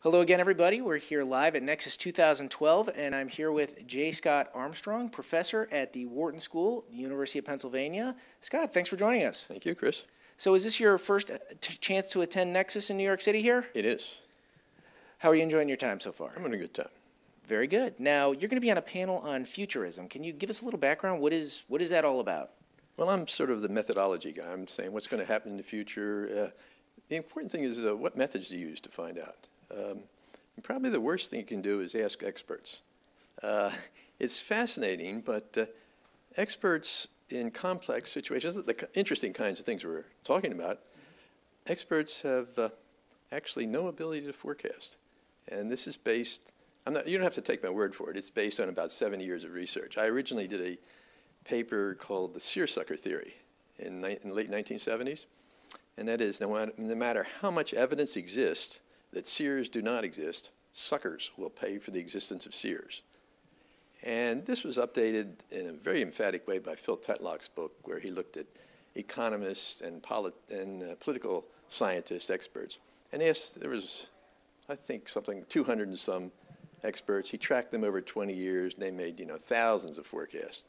Hello again, everybody. We're here live at NECSS 2012, and I'm here with J.Scott Armstrong, professor at the Wharton School, the University of Pennsylvania. Scott, thanks for joining us. Thank you, Chris. So is this your first chance to attend NECSS in New York City here? It is. How are you enjoying your time so far? I'm having a good time. Very good. Now, you're going to be on a panel on futurism. Can you give us a little background? What is that all about? Well, I'm sort of the methodology guy. I'm saying what's going to happen in the future. The important thing is what methods do you use to find out? Probably the worst thing you can do is ask experts. It's fascinating, but experts in complex situations, the interesting kinds of things we're talking about, experts have actually no ability to forecast. And this is based, you don't have to take my word for it, it's based on about 70 years of research. I originally did a paper called the seersucker theory in the late 1970s. And that is, no matter how much evidence exists that seers do not exist, suckers will pay for the existence of seers. And this was updated in a very emphatic way by Phil Tetlock's book, where he looked at economists and political scientists, experts, and asked, there was, I think, 200 and some experts. He tracked them over 20 years, and they made, thousands of forecasts.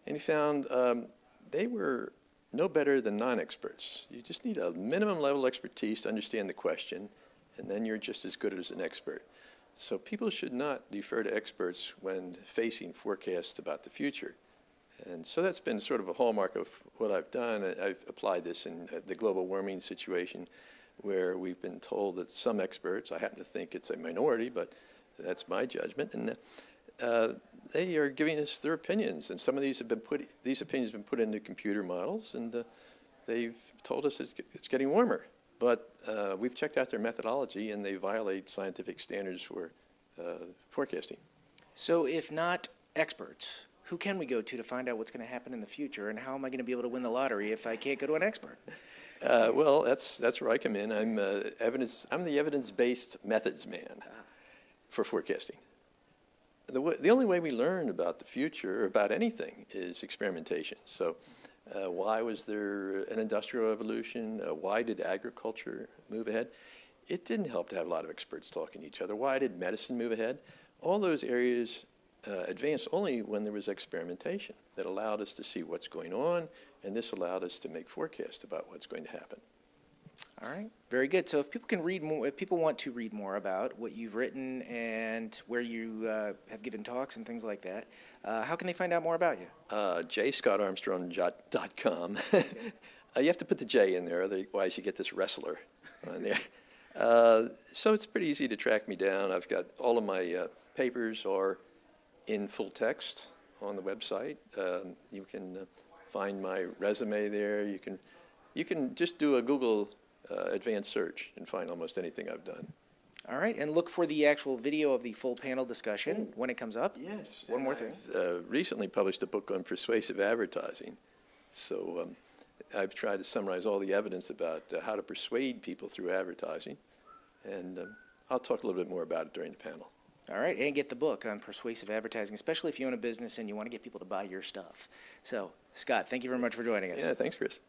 And he found they were no better than non-experts. You just need a minimum level of expertise to understand the question, and then you're just as good as an expert. So people should not defer to experts when facing forecasts about the future. And so that's been sort of a hallmark of what I've done. I've applied this in the global warming situation, where we've been told that some experts, I happen to think it's a minority, but that's my judgment, and they are giving us their opinions. And some of these opinions have been put into computer models, and they've told us it's getting warmer. But we've checked out their methodology, and they violate scientific standards for forecasting. So if not experts, who can we go to find out what's going to happen in the future, and how am I going to be able to win the lottery if I can't go to an expert? Well, that's where I come in. I'm the evidence-based methods man for forecasting. The only way we learn about the future, or about anything, is experimentation. So why was there an industrial revolution? Why did agriculture move ahead? It didn't help to have a lot of experts talking to each other. Why did medicine move ahead? All those areas advanced only when there was experimentation that allowed us to see what's going on, and this allowed us to make forecasts about what's going to happen. All right, very good. So if people can read more, if people want to read more about what you've written and where you have given talks and things like that, how can they find out more about you? JScottArmstrong.com. You have to put the J in there, otherwise you get this wrestler on there. So it's pretty easy to track me down. I've got all of my papers are in full text on the website. You can find my resume there. You can just do a Google advanced search and find almost anything I've done. All right, and look for the actual video of the full panel discussion when it comes up. Yes. One more thing. I've recently published a book on persuasive advertising. So I've tried to summarize all the evidence about how to persuade people through advertising. And I'll talk a little bit more about it during the panel. All right, and get the book on persuasive advertising, especially if you own a business and you want to get people to buy your stuff. So, Scott, thank you very much for joining us. Yeah, thanks, Chris.